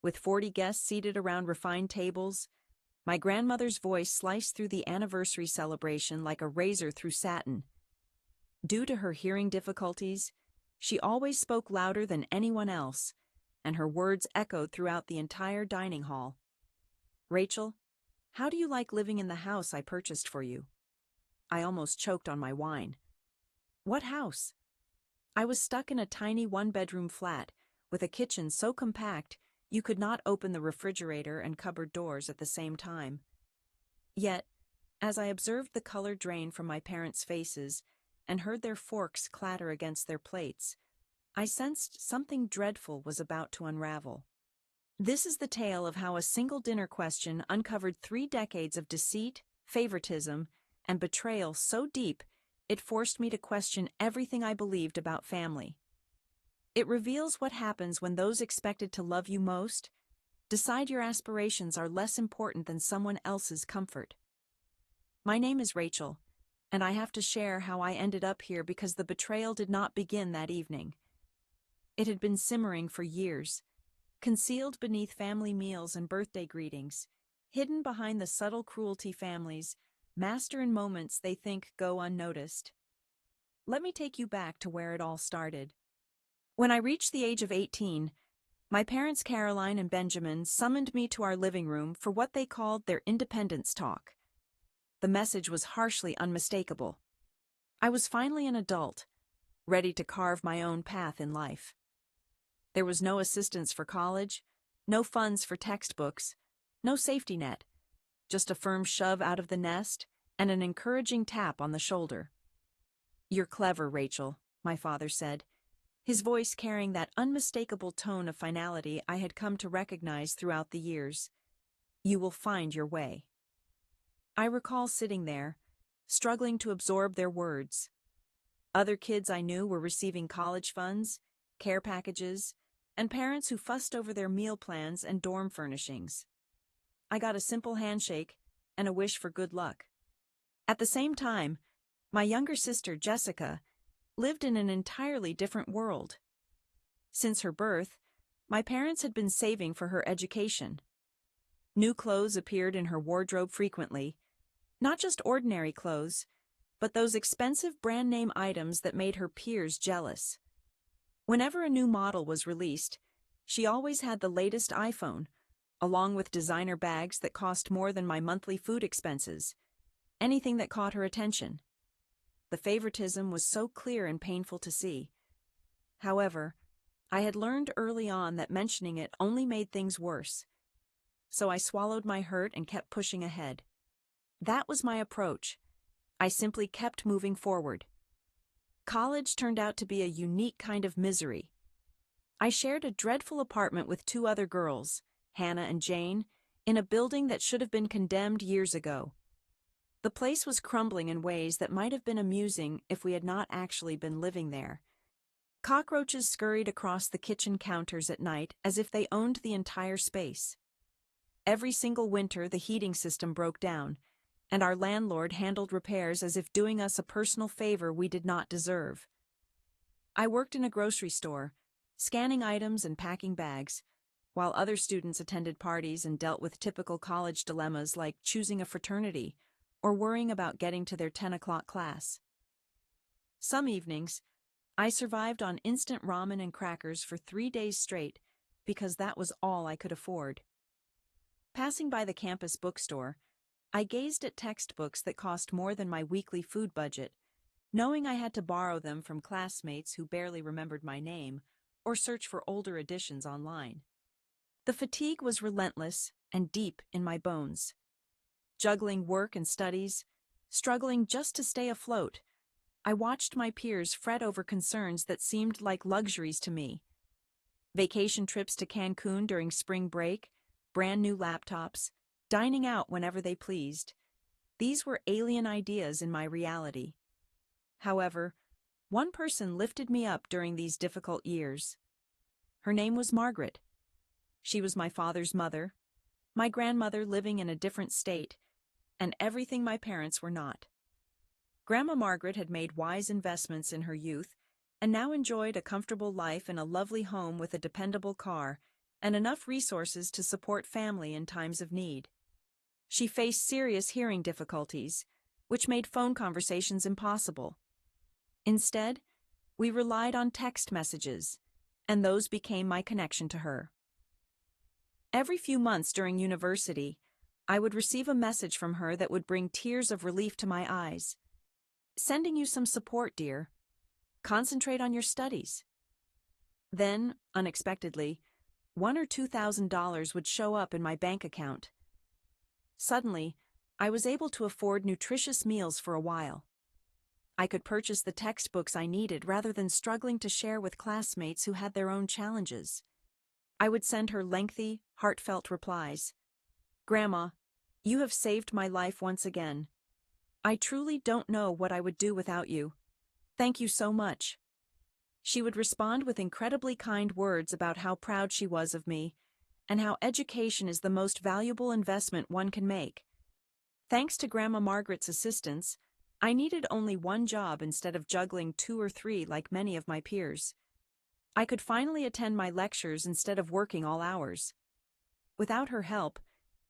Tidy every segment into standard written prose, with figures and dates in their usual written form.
With 40 guests seated around refined tables, my grandmother's voice sliced through the anniversary celebration like a razor through satin. Due to her hearing difficulties, she always spoke louder than anyone else, and her words echoed throughout the entire dining hall. "Rachel, how do you like living in the house I purchased for you?" I almost choked on my wine. What house? I was stuck in a tiny one-bedroom flat, with a kitchen so compact you could not open the refrigerator and cupboard doors at the same time. Yet, as I observed the color drain from my parents' faces and heard their forks clatter against their plates, I sensed something dreadful was about to unravel. This is the tale of how a single dinner question uncovered 3 decades of deceit, favoritism, and betrayal so deep it forced me to question everything I believed about family. It reveals what happens when those expected to love you most decide your aspirations are less important than someone else's comfort. My name is Rachel, and I have to share how I ended up here because the betrayal did not begin that evening. It had been simmering for years, concealed beneath family meals and birthday greetings, hidden behind the subtle cruelty families master in moments they think go unnoticed. Let me take you back to where it all started. When I reached the age of 18, my parents Caroline and Benjamin summoned me to our living room for what they called their independence talk. The message was harshly unmistakable. I was finally an adult, ready to carve my own path in life. There was no assistance for college, no funds for textbooks, no safety net, just a firm shove out of the nest and an encouraging tap on the shoulder. "You're clever, Rachel," my father said, his voice carrying that unmistakable tone of finality I had come to recognize throughout the years. "You will find your way." I recall sitting there, struggling to absorb their words. Other kids I knew were receiving college funds, care packages, and parents who fussed over their meal plans and dorm furnishings. I got a simple handshake and a wish for good luck. At the same time, my younger sister, Jessica, lived in an entirely different world. Since her birth, my parents had been saving for her education. New clothes appeared in her wardrobe frequently, not just ordinary clothes, but those expensive brand-name items that made her peers jealous. Whenever a new model was released, she always had the latest iPhone, along with designer bags that cost more than my monthly food expenses, anything that caught her attention. The favoritism was so clear and painful to see. However, I had learned early on that mentioning it only made things worse. So I swallowed my hurt and kept pushing ahead. That was my approach. I simply kept moving forward. College turned out to be a unique kind of misery. I shared a dreadful apartment with 2 other girls, Hannah and Jane, in a building that should have been condemned years ago. The place was crumbling in ways that might have been amusing if we had not actually been living there. Cockroaches scurried across the kitchen counters at night as if they owned the entire space. Every single winter the heating system broke down, and our landlord handled repairs as if doing us a personal favor we did not deserve. I worked in a grocery store, scanning items and packing bags, while other students attended parties and dealt with typical college dilemmas like choosing a fraternity or worrying about getting to their 10 o'clock class. Some evenings, I survived on instant ramen and crackers for 3 days straight because that was all I could afford. Passing by the campus bookstore, I gazed at textbooks that cost more than my weekly food budget, knowing I had to borrow them from classmates who barely remembered my name or search for older editions online. The fatigue was relentless and deep in my bones. Juggling work and studies, struggling just to stay afloat, I watched my peers fret over concerns that seemed like luxuries to me. Vacation trips to Cancun during spring break, brand new laptops, dining out whenever they pleased. These were alien ideas in my reality. However, one person lifted me up during these difficult years. Her name was Margaret. She was my father's mother, my grandmother living in a different state, and everything my parents were not. Grandma Margaret had made wise investments in her youth and now enjoyed a comfortable life in a lovely home with a dependable car and enough resources to support family in times of need. She faced serious hearing difficulties, which made phone conversations impossible. Instead, we relied on text messages, and those became my connection to her. Every few months during university, I would receive a message from her that would bring tears of relief to my eyes. "Sending you some support, dear. Concentrate on your studies." Then, unexpectedly, $1,000 or $2,000 would show up in my bank account. Suddenly, I was able to afford nutritious meals for a while. I could purchase the textbooks I needed rather than struggling to share with classmates who had their own challenges. I would send her lengthy, heartfelt replies. "Grandma, you have saved my life once again. I truly don't know what I would do without you. Thank you so much." She would respond with incredibly kind words about how proud she was of me, and how education is the most valuable investment one can make. Thanks to Grandma Margaret's assistance, I needed only one job instead of juggling 2 or 3 like many of my peers. I could finally attend my lectures instead of working all hours. Without her help,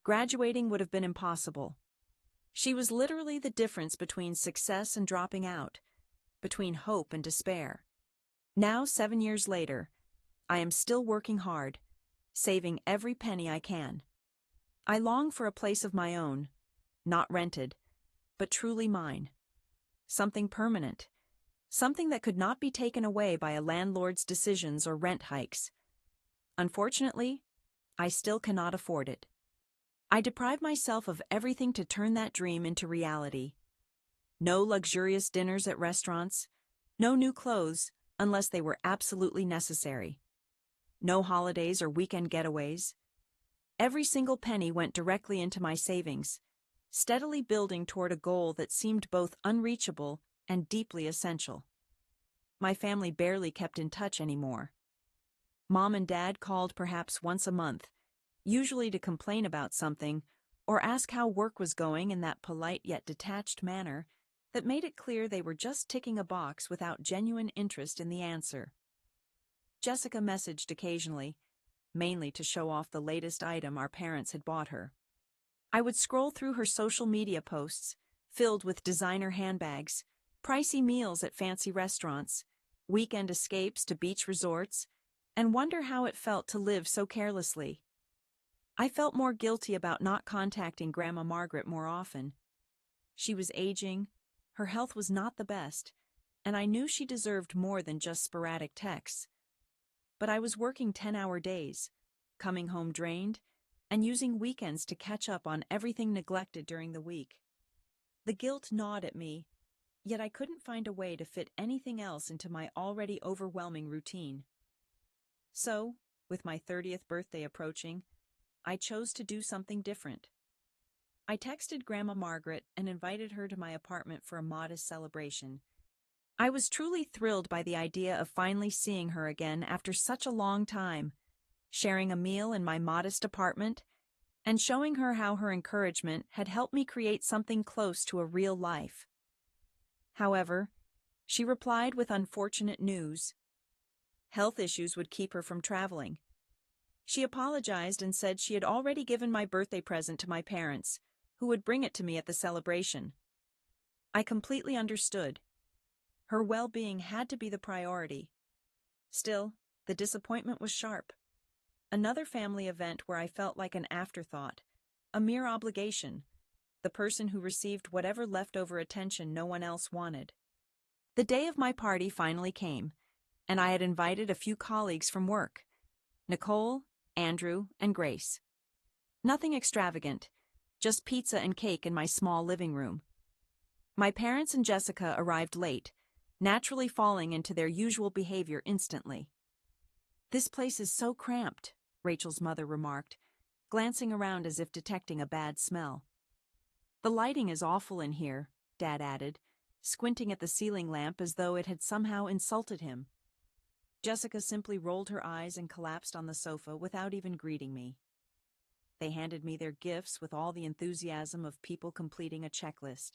graduating would have been impossible. She was literally the difference between success and dropping out, between hope and despair. Now, 7 years later, I am still working hard, saving every penny I can. I long for a place of my own, not rented, but truly mine. Something permanent. Something that could not be taken away by a landlord's decisions or rent hikes. Unfortunately, I still cannot afford it. I deprive myself of everything to turn that dream into reality. No luxurious dinners at restaurants, no new clothes unless they were absolutely necessary. No holidays or weekend getaways. Every single penny went directly into my savings, steadily building toward a goal that seemed both unreachable and deeply essential. My family barely kept in touch anymore. Mom and Dad called perhaps once a month, usually to complain about something or ask how work was going in that polite yet detached manner that made it clear they were just ticking a box without genuine interest in the answer. Jessica messaged occasionally, mainly to show off the latest item our parents had bought her. I would scroll through her social media posts, filled with designer handbags, pricey meals at fancy restaurants, weekend escapes to beach resorts, and wonder how it felt to live so carelessly. I felt more guilty about not contacting Grandma Margaret more often. She was aging, her health was not the best, and I knew she deserved more than just sporadic texts. But I was working 10-hour days, coming home drained, and using weekends to catch up on everything neglected during the week. The guilt gnawed at me, yet I couldn't find a way to fit anything else into my already overwhelming routine. So, with my 30th birthday approaching, I chose to do something different. I texted Grandma Margaret and invited her to my apartment for a modest celebration. I was truly thrilled by the idea of finally seeing her again after such a long time, sharing a meal in my modest apartment, and showing her how her encouragement had helped me create something close to a real life. However, she replied with unfortunate news. Health issues would keep her from traveling. She apologized and said she had already given my birthday present to my parents, who would bring it to me at the celebration. I completely understood. Her well-being had to be the priority. Still, the disappointment was sharp. Another family event where I felt like an afterthought, a mere obligation, the person who received whatever leftover attention no one else wanted. The day of my party finally came, and I had invited a few colleagues from work, Nicole, Andrew, and Grace. Nothing extravagant, just pizza and cake in my small living room. My parents and Jessica arrived late, naturally falling into their usual behavior instantly. "This place is so cramped," Rachel's mother remarked, glancing around as if detecting a bad smell. "The lighting is awful in here," Dad added, squinting at the ceiling lamp as though it had somehow insulted him. Jessica simply rolled her eyes and collapsed on the sofa without even greeting me. They handed me their gifts with all the enthusiasm of people completing a checklist.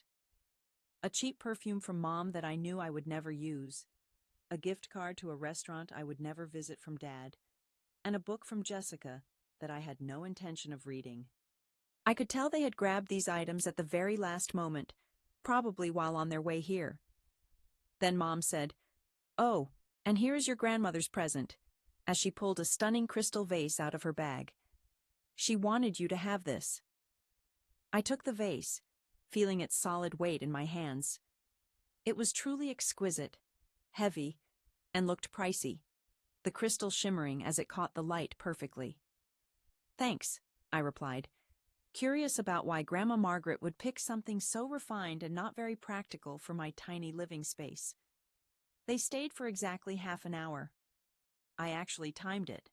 A cheap perfume from Mom that I knew I would never use. A gift card to a restaurant I would never visit from Dad. and a book from Jessica that I had no intention of reading. I could tell they had grabbed these items at the very last moment, probably while on their way here. Then Mom said, "Oh, and here is your grandmother's present," as she pulled a stunning crystal vase out of her bag. "She wanted you to have this." I took the vase, feeling its solid weight in my hands. It was truly exquisite, heavy, and looked pricey, the crystal shimmering as it caught the light perfectly. "Thanks," I replied, curious about why Grandma Margaret would pick something so refined and not very practical for my tiny living space. They stayed for exactly half an hour. I actually timed it.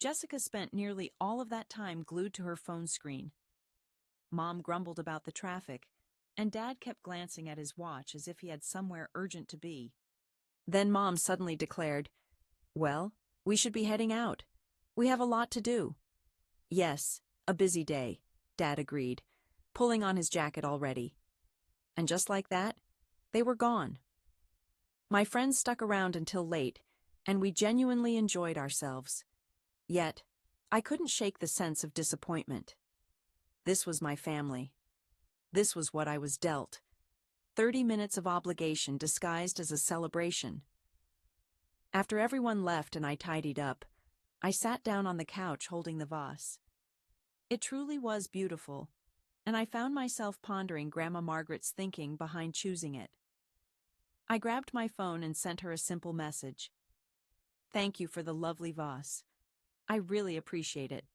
Jessica spent nearly all of that time glued to her phone screen. Mom grumbled about the traffic, and Dad kept glancing at his watch as if he had somewhere urgent to be. Then Mom suddenly declared, "Well, we should be heading out. We have a lot to do." "Yes, a busy day," Dad agreed, pulling on his jacket already. And just like that, they were gone. My friends stuck around until late, and we genuinely enjoyed ourselves. Yet, I couldn't shake the sense of disappointment. This was my family. This was what I was dealt. 30 minutes of obligation disguised as a celebration. After everyone left and I tidied up, I sat down on the couch holding the vase. It truly was beautiful, and I found myself pondering Grandma Margaret's thinking behind choosing it. I grabbed my phone and sent her a simple message. "Thank you for the lovely vase. I really appreciate it."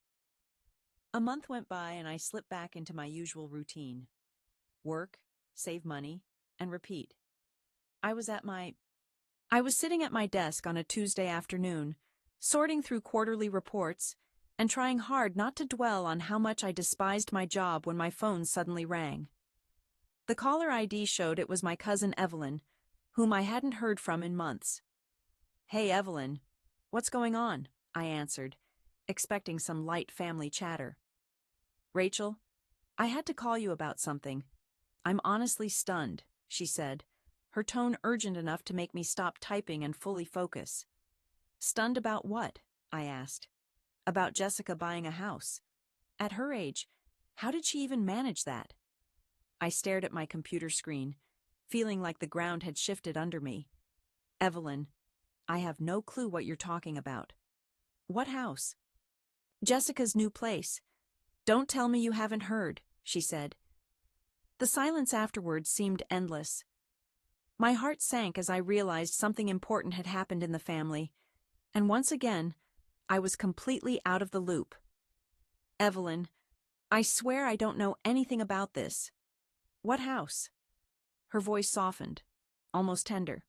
A month went by and I slipped back into my usual routine. Work, save money, and repeat. I was sitting at my desk on a Tuesday afternoon, sorting through quarterly reports and trying hard not to dwell on how much I despised my job when my phone suddenly rang. The caller ID showed it was my cousin Evelyn, whom I hadn't heard from in months. "Hey, Evelyn, what's going on?" I answered, expecting some light family chatter. "Rachel, I had to call you about something. I'm honestly stunned," she said, her tone urgent enough to make me stop typing and fully focus. "Stunned about what?" I asked. "About Jessica buying a house. At her age, how did she even manage that?" I stared at my computer screen, feeling like the ground had shifted under me. "Evelyn, I have no clue what you're talking about." "What house?" "Jessica's new place. Don't tell me you haven't heard," she said. The silence afterwards seemed endless. My heart sank as I realized something important had happened in the family, and once again, I was completely out of the loop. "Evelyn, I swear I don't know anything about this." "What house?" Her voice softened, almost tender.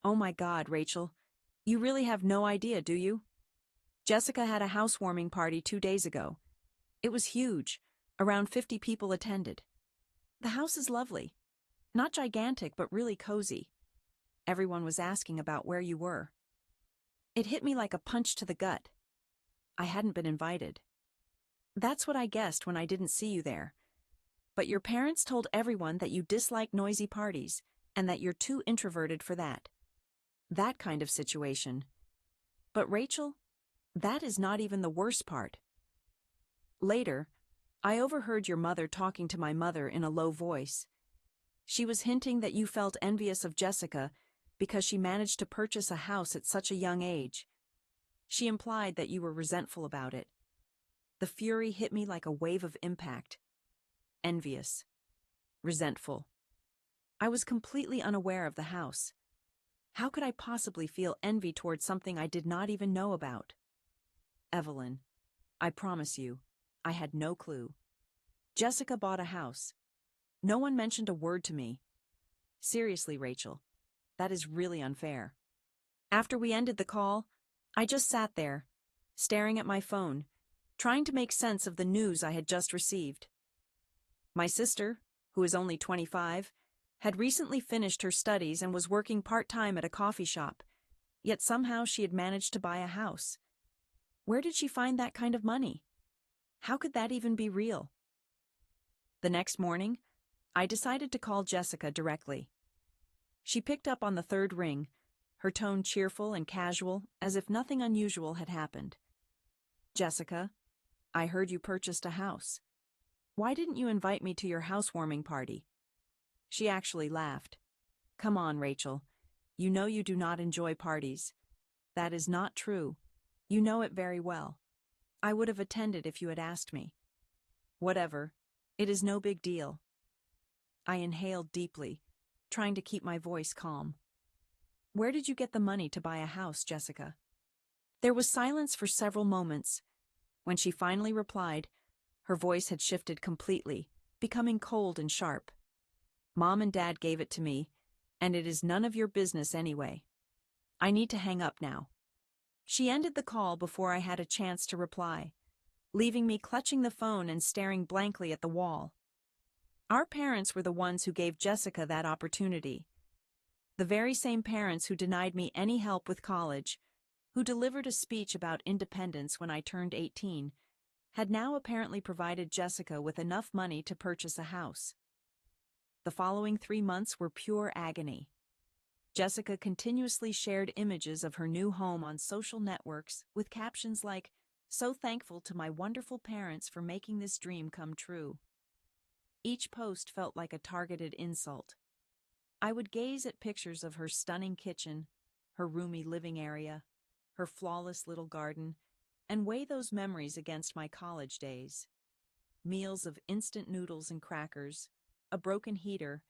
"Oh my God, Rachel, you really have no idea, do you? Jessica had a housewarming party 2 days ago. It was huge. Around 50 people attended. The house is lovely. Not gigantic, but really cozy. Everyone was asking about where you were." It hit me like a punch to the gut. I hadn't been invited. "That's what I guessed when I didn't see you there. But your parents told everyone that you dislike noisy parties and that you're too introverted for that." That kind of situation. But Rachel, that is not even the worst part. Later, I overheard your mother talking to my mother in a low voice. She was hinting that you felt envious of Jessica because she managed to purchase a house at such a young age. She implied that you were resentful about it. The fury hit me like a wave of impact. Envious. Resentful. I was completely unaware of the house. How could I possibly feel envy towards something I did not even know about? "Evelyn, I promise you, I had no clue. Jessica bought a house. No one mentioned a word to me. Seriously, Rachel, that is really unfair." After we ended the call, I just sat there, staring at my phone, trying to make sense of the news I had just received. My sister, who is only 25, had recently finished her studies and was working part-time at a coffee shop, yet somehow she had managed to buy a house. Where did she find that kind of money? How could that even be real? The next morning, I decided to call Jessica directly. She picked up on the third ring, her tone cheerful and casual, as if nothing unusual had happened. "Jessica, I heard you purchased a house. Why didn't you invite me to your housewarming party?" She actually laughed. "Come on, Rachel. You know you do not enjoy parties. That is not true. You know it very well. I would have attended if you had asked me." "Whatever. It is no big deal." I inhaled deeply, trying to keep my voice calm. "Where did you get the money to buy a house, Jessica?" There was silence for several moments. When she finally replied, her voice had shifted completely, becoming cold and sharp. "Mom and Dad gave it to me, and it is none of your business anyway. I need to hang up now." She ended the call before I had a chance to reply, leaving me clutching the phone and staring blankly at the wall. Our parents were the ones who gave Jessica that opportunity. The very same parents who denied me any help with college, who delivered a speech about independence when I turned 18, had now apparently provided Jessica with enough money to purchase a house. The following 3 months were pure agony. Jessica continuously shared images of her new home on social networks with captions like, "So thankful to my wonderful parents for making this dream come true." Each post felt like a targeted insult. I would gaze at pictures of her stunning kitchen, her roomy living area, her flawless little garden, and weigh those memories against my college days. Meals of instant noodles and crackers, a broken heater,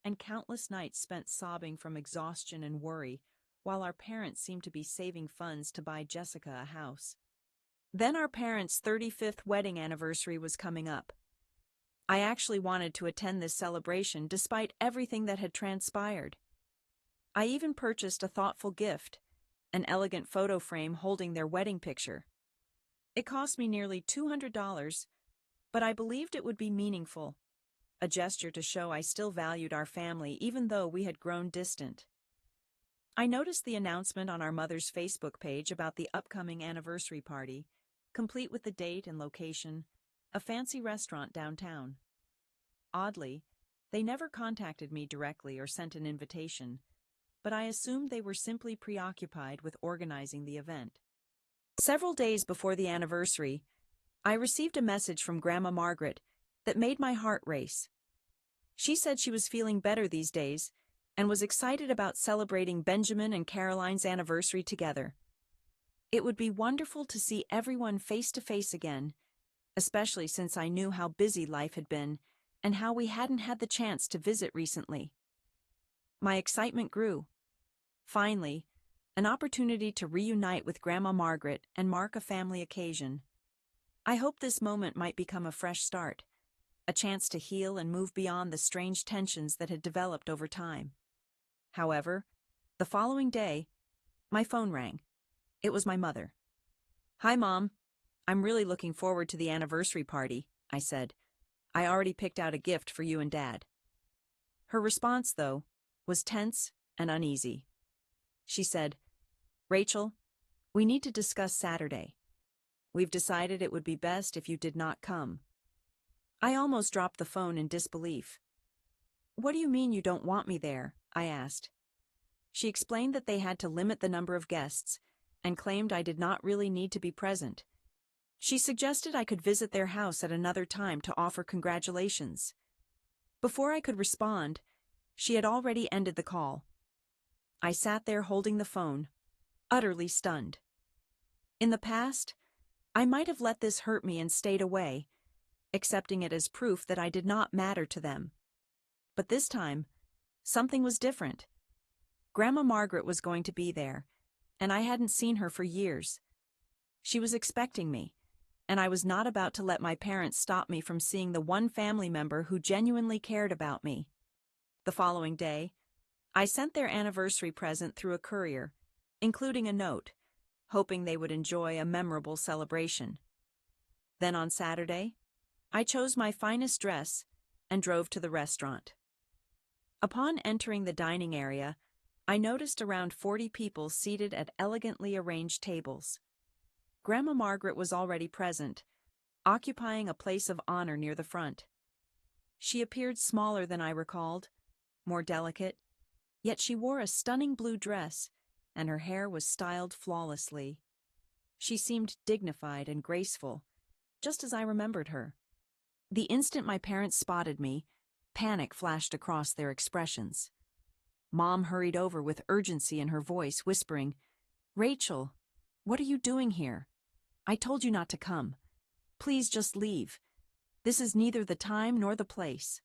and countless nights spent sobbing from exhaustion and worry, while our parents seemed to be saving funds to buy Jessica a house. Then our parents' 35th wedding anniversary was coming up. I actually wanted to attend this celebration despite everything that had transpired. I even purchased a thoughtful gift, an elegant photo frame holding their wedding picture. It cost me nearly $200, but I believed it would be meaningful, a gesture to show I still valued our family even though we had grown distant. I noticed the announcement on our mother's Facebook page about the upcoming anniversary party, complete with the date and location, a fancy restaurant downtown. Oddly, they never contacted me directly or sent an invitation, but I assumed they were simply preoccupied with organizing the event. Several days before the anniversary, I received a message from Grandma Margaret that made my heart race. She said she was feeling better these days and was excited about celebrating Benjamin and Caroline's anniversary together. It would be wonderful to see everyone face to face again, especially since I knew how busy life had been and how we hadn't had the chance to visit recently. My excitement grew. Finally, an opportunity to reunite with Grandma Margaret and mark a family occasion. I hoped this moment might become a fresh start, a chance to heal and move beyond the strange tensions that had developed over time. However, the following day, my phone rang. It was my mother. "Hi, Mom. I'm really looking forward to the anniversary party," I said. "I already picked out a gift for you and Dad." Her response, though, was tense and uneasy. She said, "Rachel, we need to discuss Saturday. We've decided it would be best if you did not come." I almost dropped the phone in disbelief. "What do you mean you don't want me there?" I asked. She explained that they had to limit the number of guests and claimed I did not really need to be present. She suggested I could visit their house at another time to offer congratulations. Before I could respond, she had already ended the call. I sat there holding the phone, utterly stunned. In the past, I might have let this hurt me and stayed away, accepting it as proof that I did not matter to them. But this time, something was different. Grandma Margaret was going to be there, and I hadn't seen her for years. She was expecting me, and I was not about to let my parents stop me from seeing the one family member who genuinely cared about me. The following day, I sent their anniversary present through a courier, including a note, hoping they would enjoy a memorable celebration. Then on Saturday, I chose my finest dress and drove to the restaurant. Upon entering the dining area, I noticed around 40 people seated at elegantly arranged tables. Grandma Margaret was already present, occupying a place of honor near the front. She appeared smaller than I recalled, more delicate, yet she wore a stunning blue dress and her hair was styled flawlessly. She seemed dignified and graceful, just as I remembered her. The instant my parents spotted me, panic flashed across their expressions. Mom hurried over with urgency in her voice, whispering, "Rachel, what are you doing here? I told you not to come. Please just leave. This is neither the time nor the place."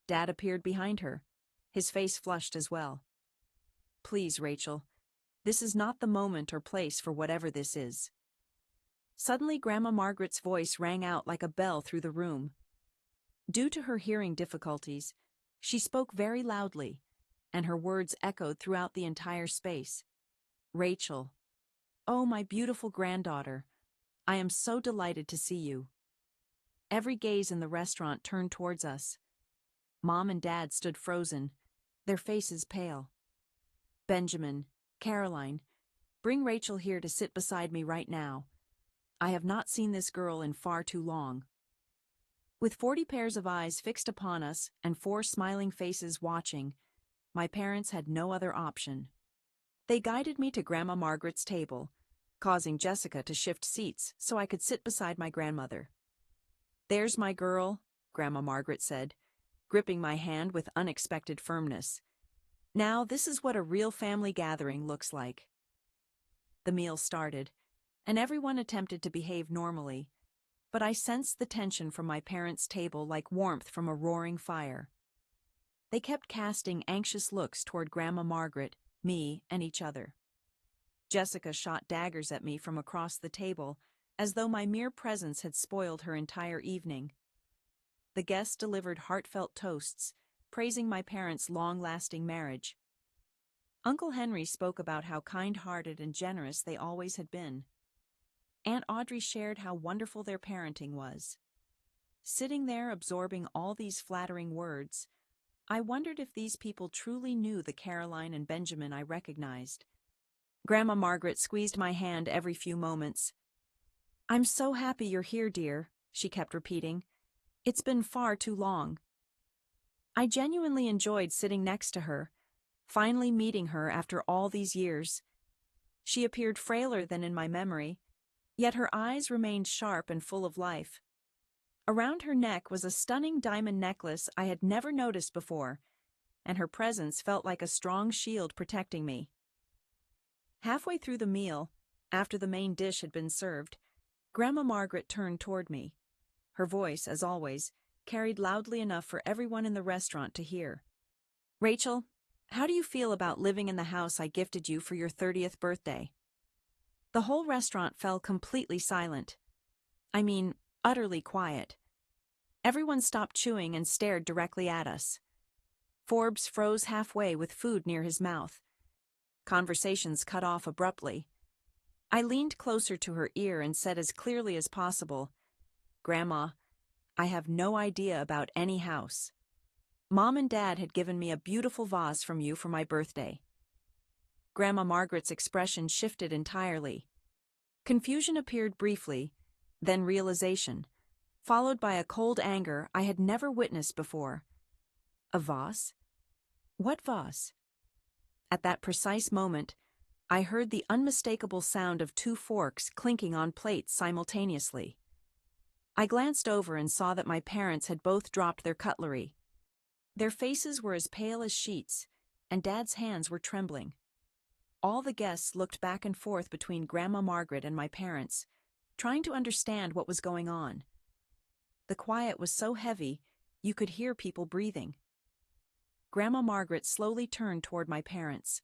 Dad appeared behind her, his face flushed as well. "Please, Rachel, this is not the moment or place for whatever this is." Suddenly, Grandma Margaret's voice rang out like a bell through the room. Due to her hearing difficulties, she spoke very loudly, and her words echoed throughout the entire space. "Rachel, oh my beautiful granddaughter, I am so delighted to see you." Every gaze in the restaurant turned towards us. Mom and Dad stood frozen, their faces pale. "Benjamin, Caroline, bring Rachel here to sit beside me right now. I have not seen this girl in far too long." With 40 pairs of eyes fixed upon us and 4 smiling faces watching, my parents had no other option. They guided me to Grandma Margaret's table, causing Jessica to shift seats so I could sit beside my grandmother. "There's my girl," Grandma Margaret said, gripping my hand with unexpected firmness. "Now this is what a real family gathering looks like." The meal started, and everyone attempted to behave normally, but I sensed the tension from my parents' table like warmth from a roaring fire. They kept casting anxious looks toward Grandma Margaret, me, and each other. Jessica shot daggers at me from across the table, as though my mere presence had spoiled her entire evening. The guests delivered heartfelt toasts, praising my parents' long-lasting marriage. Uncle Henry spoke about how kind-hearted and generous they always had been. Aunt Audrey shared how wonderful their parenting was. Sitting there absorbing all these flattering words, I wondered if these people truly knew the Caroline and Benjamin I recognized. Grandma Margaret squeezed my hand every few moments. "I'm so happy you're here, dear," she kept repeating. "It's been far too long." I genuinely enjoyed sitting next to her, finally meeting her after all these years. She appeared frailer than in my memory, yet her eyes remained sharp and full of life. Around her neck was a stunning diamond necklace I had never noticed before, and her presence felt like a strong shield protecting me. Halfway through the meal, after the main dish had been served, Grandma Margaret turned toward me. Her voice, as always, carried loudly enough for everyone in the restaurant to hear. "Rachel, how do you feel about living in the house I gifted you for your 30th birthday?" The whole restaurant fell completely silent. I mean, utterly quiet. Everyone stopped chewing and stared directly at us. Forbes froze halfway with food near his mouth. Conversations cut off abruptly. I leaned closer to her ear and said as clearly as possible, "Grandma, I have no idea about any house. Mom and Dad had given me a beautiful vase from you for my birthday." Grandma Margaret's expression shifted entirely. Confusion appeared briefly, then realization, followed by a cold anger I had never witnessed before. "A vase? What vase?" At that precise moment, I heard the unmistakable sound of 2 forks clinking on plates simultaneously. I glanced over and saw that my parents had both dropped their cutlery. Their faces were as pale as sheets, and Dad's hands were trembling. All the guests looked back and forth between Grandma Margaret and my parents, trying to understand what was going on. The quiet was so heavy, you could hear people breathing. Grandma Margaret slowly turned toward my parents.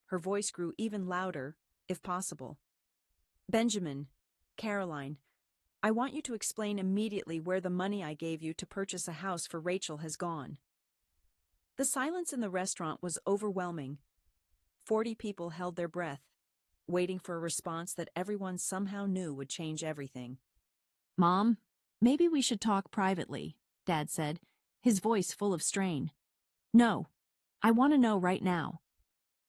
Her voice grew even louder, if possible. "Benjamin, Caroline, I want you to explain immediately where the money I gave you to purchase a house for Rachel has gone." The silence in the restaurant was overwhelming. 40 people held their breath, waiting for a response that everyone somehow knew would change everything. "Mom, maybe we should talk privately," Dad said, his voice full of strain. "No, I want to know right now.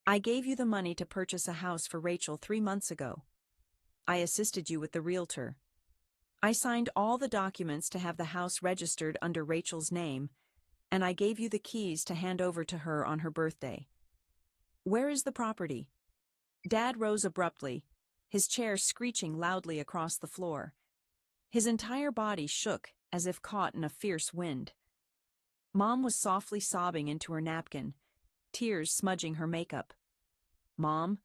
I gave you the money to purchase a house for Rachel 3 months ago. I assisted you with the realtor. I signed all the documents to have the house registered under Rachel's name, and I gave you the keys to hand over to her on her birthday. Where is the property? Dad rose abruptly, his chair screeching loudly across the floor. His entire body shook as if caught in a fierce wind. Mom was softly sobbing into her napkin, tears smudging her makeup. Mom,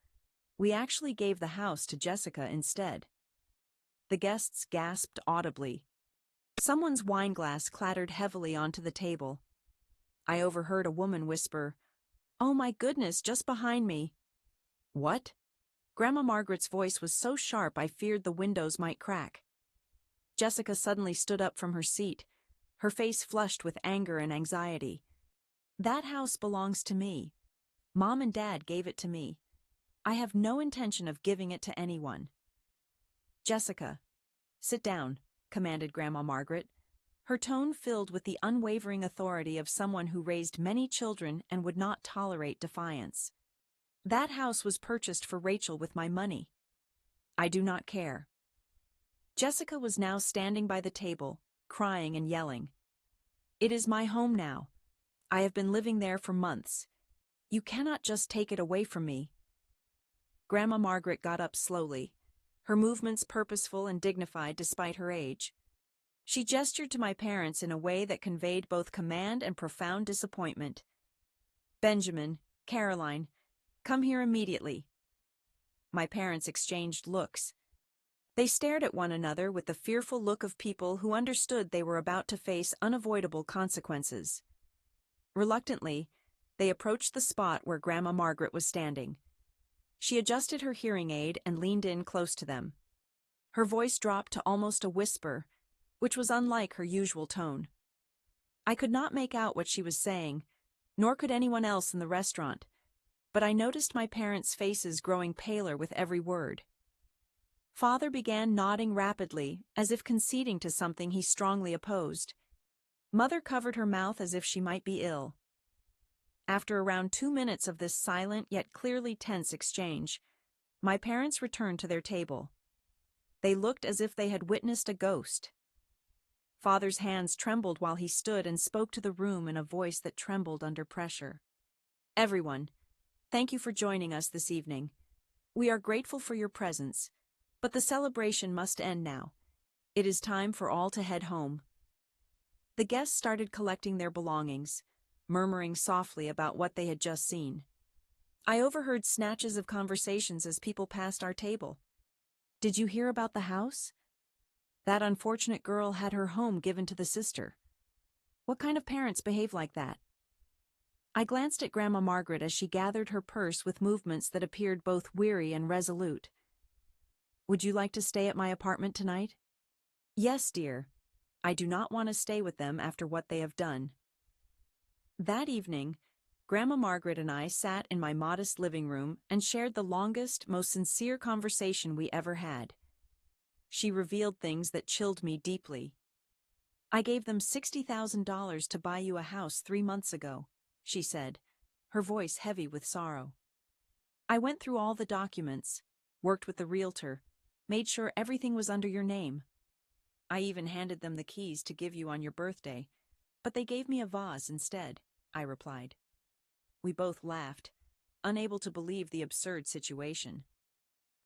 we actually gave the house to Jessica instead. The guests gasped audibly. Someone's wineglass clattered heavily onto the table. I overheard a woman whisper, "Oh my goodness, just behind me." What? Grandma Margaret's voice was so sharp I feared the windows might crack. Jessica suddenly stood up from her seat, her face flushed with anger and anxiety. That house belongs to me. Mom and Dad gave it to me. I have no intention of giving it to anyone. Jessica, sit down, commanded Grandma Margaret, her tone filled with the unwavering authority of someone who raised many children and would not tolerate defiance. That house was purchased for Rachel with my money. I do not care. Jessica was now standing by the table, crying and yelling. It is my home now. I have been living there for months. You cannot just take it away from me. Grandma Margaret got up slowly, her movements purposeful and dignified despite her age. She gestured to my parents in a way that conveyed both command and profound disappointment. Benjamin, Caroline, come here immediately. My parents exchanged looks. They stared at one another with the fearful look of people who understood they were about to face unavoidable consequences. Reluctantly, they approached the spot where Grandma Margaret was standing. She adjusted her hearing aid and leaned in close to them. Her voice dropped to almost a whisper, which was unlike her usual tone. I could not make out what she was saying, nor could anyone else in the restaurant, but I noticed my parents' faces growing paler with every word. Father began nodding rapidly, as if conceding to something he strongly opposed. Mother covered her mouth as if she might be ill. After around 2 minutes of this silent yet clearly tense exchange, my parents returned to their table. They looked as if they had witnessed a ghost. Father's hands trembled while he stood and spoke to the room in a voice that trembled under pressure. Everyone, thank you for joining us this evening. We are grateful for your presence, but the celebration must end now. It is time for all to head home. The guests started collecting their belongings, murmuring softly about what they had just seen. I overheard snatches of conversations as people passed our table. Did you hear about the house? That unfortunate girl had her home given to the sister. What kind of parents behave like that? I glanced at Grandma Margaret as she gathered her purse with movements that appeared both weary and resolute. Would you like to stay at my apartment tonight? Yes, dear. I do not want to stay with them after what they have done. That evening, Grandma Margaret and I sat in my modest living room and shared the longest, most sincere conversation we ever had. She revealed things that chilled me deeply. I gave them $60,000 to buy you a house 3 months ago, she said, her voice heavy with sorrow. I went through all the documents, worked with the realtor, made sure everything was under your name. I even handed them the keys to give you on your birthday, but they gave me a vase instead, I replied. We both laughed, unable to believe the absurd situation.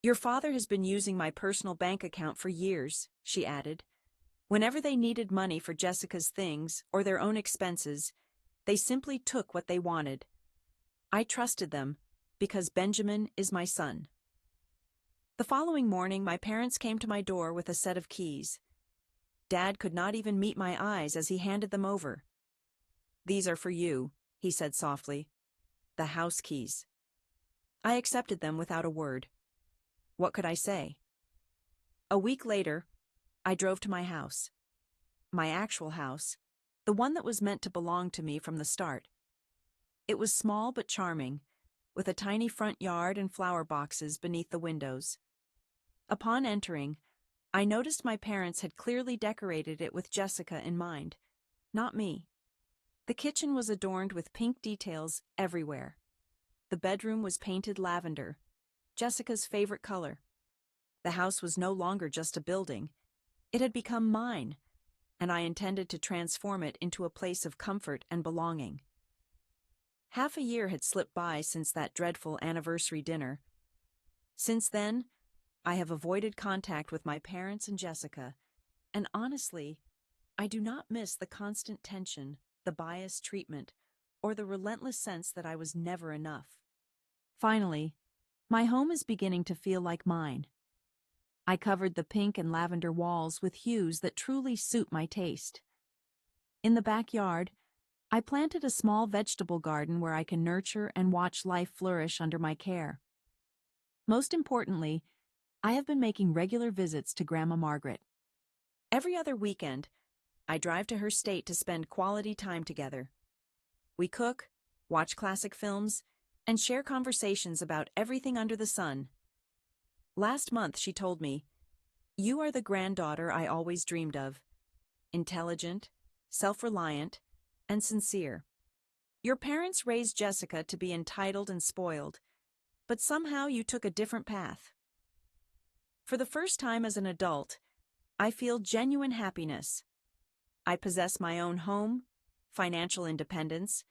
Your father has been using my personal bank account for years, she added. Whenever they needed money for Jessica's things or their own expenses, they simply took what they wanted. I trusted them because Benjamin is my son. The following morning, my parents came to my door with a set of keys. Dad could not even meet my eyes as he handed them over. These are for you, he said softly. The house keys. I accepted them without a word. What could I say? A week later, I drove to my house. My actual house, the one that was meant to belong to me from the start. It was small but charming, with a tiny front yard and flower boxes beneath the windows. Upon entering, I noticed my parents had clearly decorated it with Jessica in mind, not me. The kitchen was adorned with pink details everywhere. The bedroom was painted lavender, Jessica's favorite color. The house was no longer just a building. It had become mine, and I intended to transform it into a place of comfort and belonging. Half a year had slipped by since that dreadful anniversary dinner. Since then, I have avoided contact with my parents and Jessica, and honestly, I do not miss the constant tension, the biased treatment, or the relentless sense that I was never enough. Finally, my home is beginning to feel like mine. I covered the pink and lavender walls with hues that truly suit my taste. In the backyard, I planted a small vegetable garden where I can nurture and watch life flourish under my care. Most importantly, I have been making regular visits to Grandma Margaret. Every other weekend, I drive to her state to spend quality time together. We cook, watch classic films, and share conversations about everything under the sun. Last month, she told me, "You are the granddaughter I always dreamed of. Intelligent, self-reliant, and sincere. Your parents raised Jessica to be entitled and spoiled, but somehow you took a different path." For the first time as an adult, I feel genuine happiness. I possess my own home, financial independence,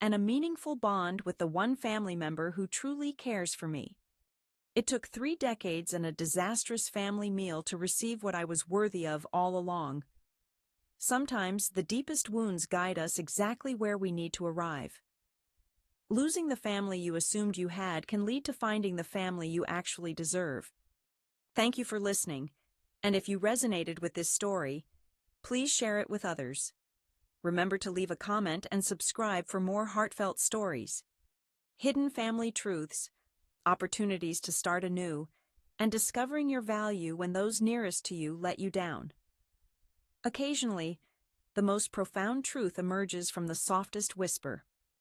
and a meaningful bond with the one family member who truly cares for me. It took 3 decades and a disastrous family meal to receive what I was worthy of all along. Sometimes the deepest wounds guide us exactly where we need to arrive. Losing the family you assumed you had can lead to finding the family you actually deserve. Thank you for listening, and if you resonated with this story, please share it with others. Remember to leave a comment and subscribe for more heartfelt stories. Hidden family truths, opportunities to start anew, and discovering your value when those nearest to you let you down. Occasionally, the most profound truth emerges from the softest whisper.